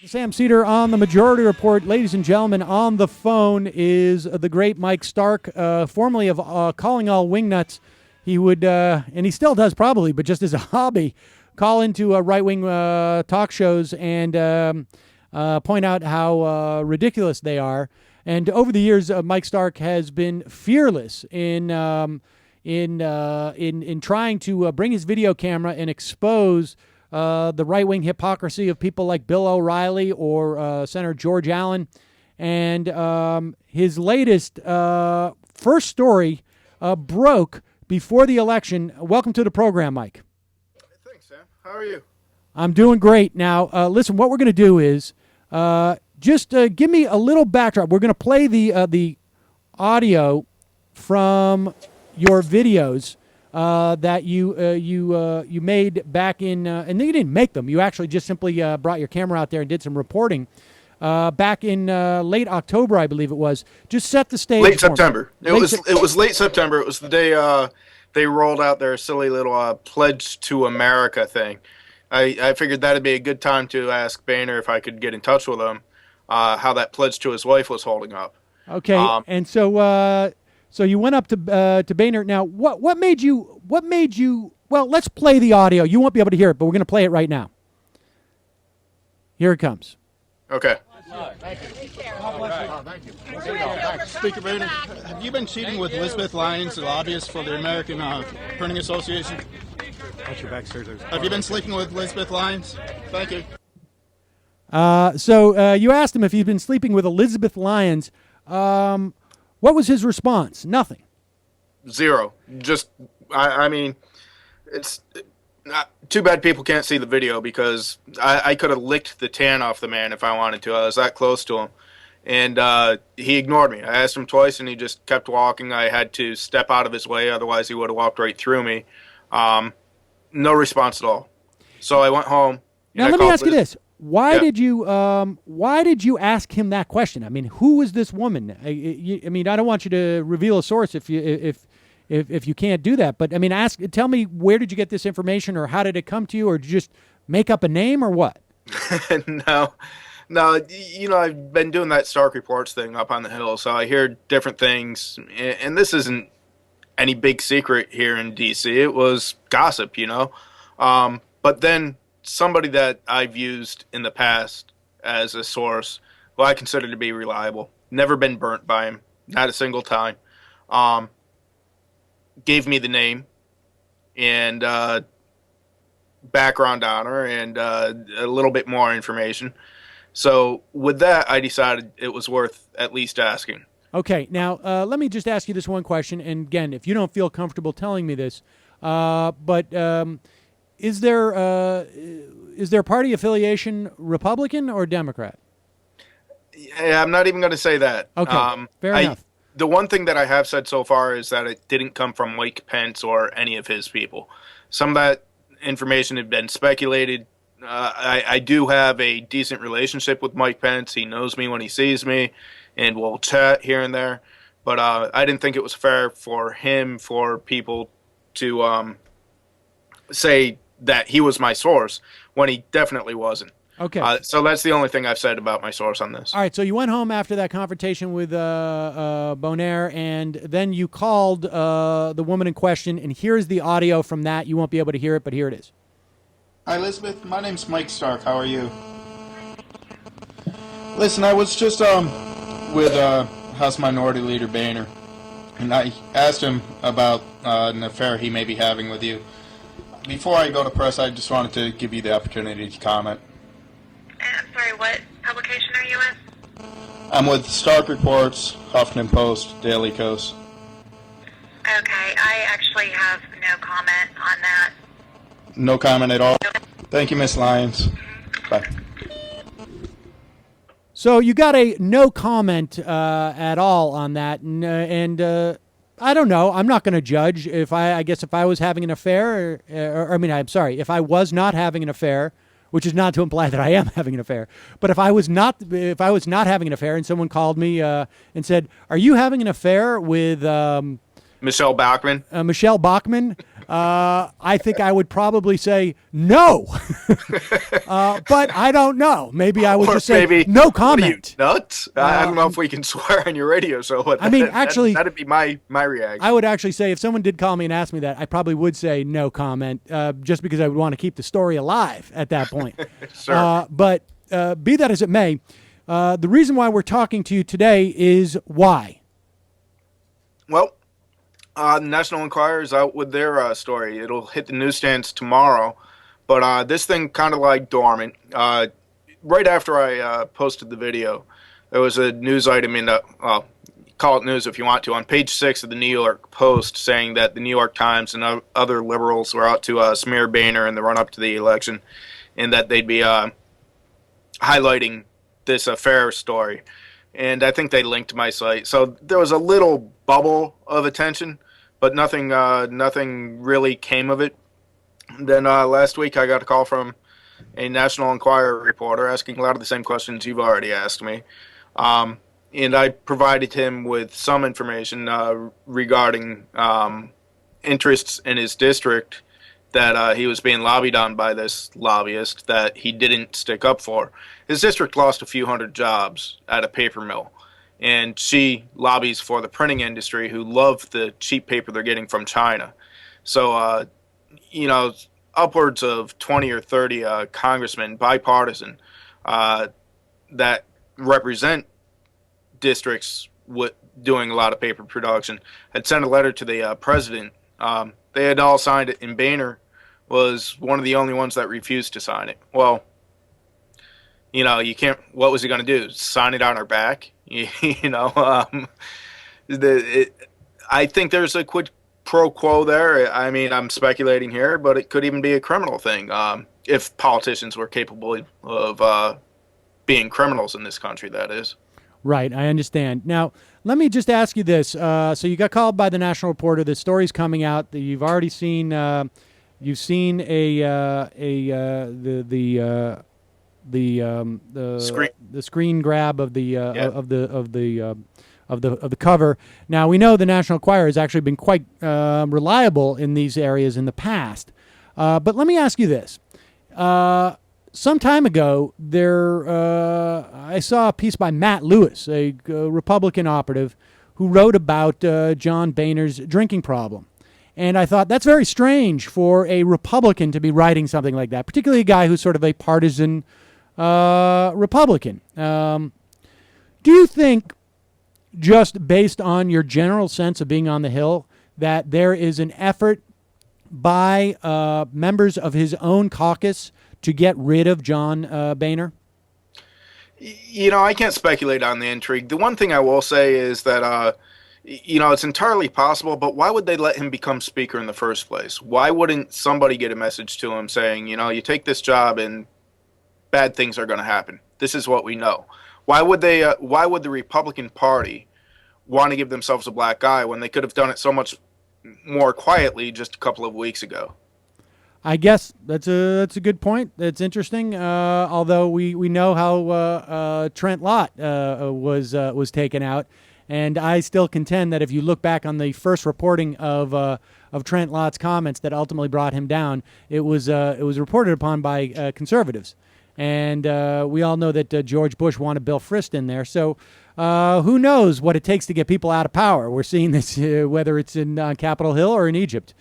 Sam Cedar on the Majority Report. Ladies and gentlemen, on the phone is the great Mike Stark, formerly of Calling All Wingnuts. He would, and he still does probably, but just as a hobby, call into right-wing talk shows and point out how ridiculous they are. And over the years, Mike Stark has been fearless in trying to bring his video camera and expose the right-wing hypocrisy of people like Bill O'Reilly or Senator George Allen. And his latest first story broke before the election. Welcome to the program, Mike. Thanks, Sam. How are you? I'm doing great. Now, listen, what we're going to do is just give me a little backdrop. We're going to play the audio from your videos that you made back in, and you didn't make them. You actually just simply brought your camera out there and did some reporting back in late October, I believe it was. Just set the stage. Late September. It was late September. It was the day they rolled out their silly little Pledge to America thing. I figured that'd be a good time to ask Boehner if I could get in touch with him, how that pledge to his wife was holding up. Okay, and so you went up to Boehner. Now, what made you? Well, let's play the audio. You won't be able to hear it, but we're going to play it right now. Here it comes. Okay. Thank you. Speaker Boehner, have you been cheating with Elizabeth Lyons, the lobbyist for the American Printing Association? Watch your back, sir. Have you been sleeping with Elizabeth Lyons? Thank you. So you asked him if he'd been sleeping with Elizabeth Lyons. What was his response? Nothing. Zero. Just, I mean, it's too bad people can't see the video because I could have licked the tan off the man if I wanted to. I was that close to him. And he ignored me. I asked him twice, and he just kept walking. I had to step out of his way, otherwise he would have walked right through me. No response at all. So I went home. Now let me ask you this: Why did you ask him that question? I mean, who was this woman? I mean, I don't want you to reveal a source if you can't do that. But I mean, tell me, where did you get this information, or how did it come to you, or did you just make up a name, or what? No. You know, I've been doing that Stark Reports thing up on the Hill, so I hear different things, and this isn't any big secret here in D.C. It was gossip, you know. But then somebody that I've used in the past as a source, who I consider to be reliable, never been burnt by him, not a single time, gave me the name and background on her and a little bit more information. So with that, I decided it was worth at least asking. Okay, now let me just ask you this one question, and again, if you don't feel comfortable telling me this, but is there party affiliation Republican or Democrat? Yeah, I'm not even going to say that. Okay, fair enough. The one thing that I have said so far is that it didn't come from Mike Pence or any of his people. Some of that information had been speculated. I do have a decent relationship with Mike Pence. He knows me when he sees me, and we'll chat here and there. But I didn't think it was fair for people to say that he was my source when he definitely wasn't. Okay. So that's the only thing I've said about my source on this. All right, so you went home after that confrontation with Boehner, and then you called the woman in question, and here's the audio from that. You won't be able to hear it, but here it is. Hi, Elizabeth. My name's Mike Stark. How are you? Listen, I was just with House Minority Leader Boehner, and I asked him about an affair he may be having with you. Before I go to press, I just wanted to give you the opportunity to comment. I'm sorry, what publication are you with? I'm with Stark Reports, Huffington Post, Daily Kos. Okay, I actually have no comment on that. No comment at all? Thank you, Miss Lyons. Bye. So you got a no comment at all on that, and I don't know. I'm not going to judge. I guess if I was having an affair, if I was not having an affair, which is not to imply that I am having an affair, but if I was not having an affair, and someone called me and said, "Are you having an affair with Michelle Bachmann?" Michelle Bachmann. I think I would probably say no. But I don't know. Maybe I would Or just say maybe, no "What are you, comment. nuts?" I don't know if we can swear on your radio show, but I mean, actually, that'd be my reaction. I would actually say if someone did call me and ask me that, I probably would say no comment, just because I would want to keep the story alive at that point. Sure. But be that as it may, the reason why we're talking to you today is why. Well, the National Enquirer is out with their story. It'll hit the newsstands tomorrow, but this thing kind of like dormant. Right after I posted the video, there was a news item in the, well, call it news if you want to, on page 6 of the New York Post, saying that the New York Times and other liberals were out to smear Boehner in the run-up to the election, and that they'd be highlighting this affair story. And I think they linked to my site. So there was a little bubble of attention, but nothing really came of it. Then last week I got a call from a National Enquirer reporter asking a lot of the same questions you've already asked me. And I provided him with some information regarding interests in his district that he was being lobbied on by this lobbyist that he didn't stick up for. His district lost a few hundred jobs at a paper mill, and she lobbies for the printing industry, who love the cheap paper they're getting from China. So, upwards of 20 or 30 congressmen, bipartisan, that represent districts doing a lot of paper production, had sent a letter to the president. They had all signed it, and Boehner was one of the only ones that refused to sign it. Well, you can't. What was he going to do? Sign it on our back? I think there's a quid pro quo there. I mean, I'm speculating here, but it could even be a criminal thing if politicians were capable of being criminals in this country. That is. Right, I understand. Now, let me just ask you this. So you got called by the National Reporter. The story's coming out. You've already seen. You've seen the screen grab of the of the cover. Now we know the National Enquirer has actually been quite reliable in these areas in the past. But let me ask you this. Some time ago, I saw a piece by Matt Lewis, a Republican operative, who wrote about John Boehner's drinking problem. And I thought, that's very strange for a Republican to be writing something like that, particularly a guy who's sort of a partisan Republican. Do you think, just based on your general sense of being on the Hill, that there is an effort by members of his own caucus to get rid of John Boehner? I can't speculate on the intrigue. The one thing I will say is that, it's entirely possible, but why would they let him become speaker in the first place? Why wouldn't somebody get a message to him saying, you take this job and bad things are going to happen? This is what we know. Why would the Republican Party want to give themselves a black eye when they could have done it so much more quietly just a couple of weeks ago? I guess that's a good point. That's interesting. Although we know how Trent Lott was taken out, and I still contend that if you look back on the first reporting of Trent Lott's comments that ultimately brought him down, it was reported upon by conservatives, and we all know that George Bush wanted Bill Frist in there. So who knows what it takes to get people out of power? We're seeing this whether it's in Capitol Hill or in Egypt.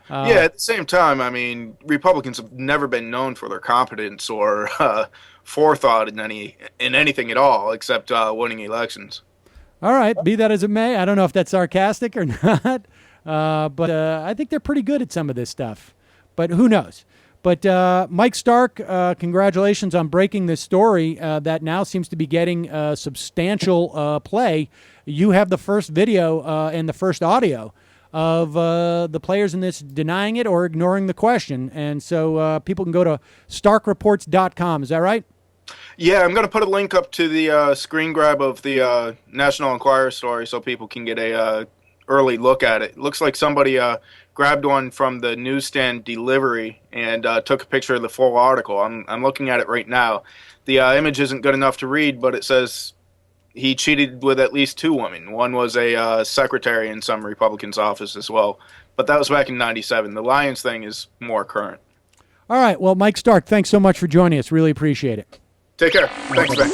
At the same time, I mean, Republicans have never been known for their competence or forethought in anything at all, except winning elections. All right, be that as it may, I don't know if that's sarcastic or not, but I think they're pretty good at some of this stuff. But who knows? But Mike Stark, congratulations on breaking this story that now seems to be getting substantial play. You have the first video and the first audio of the players in this denying it or ignoring the question. And so people can go to starkreports.com. Is that right? Yeah, I'm going to put a link up to the screen grab of the National Enquirer story so people can get a early look at it. It looks like somebody grabbed one from the newsstand delivery and took a picture of the full article. I'm looking at it right now. The image isn't good enough to read, but it says he cheated with at least 2 women. One was a secretary in some Republican's office as well. but that was back in '97. The Lions thing is more current. All right. Well, Mike Stark, thanks so much for joining us. Really appreciate it. Take care. Thanks, man.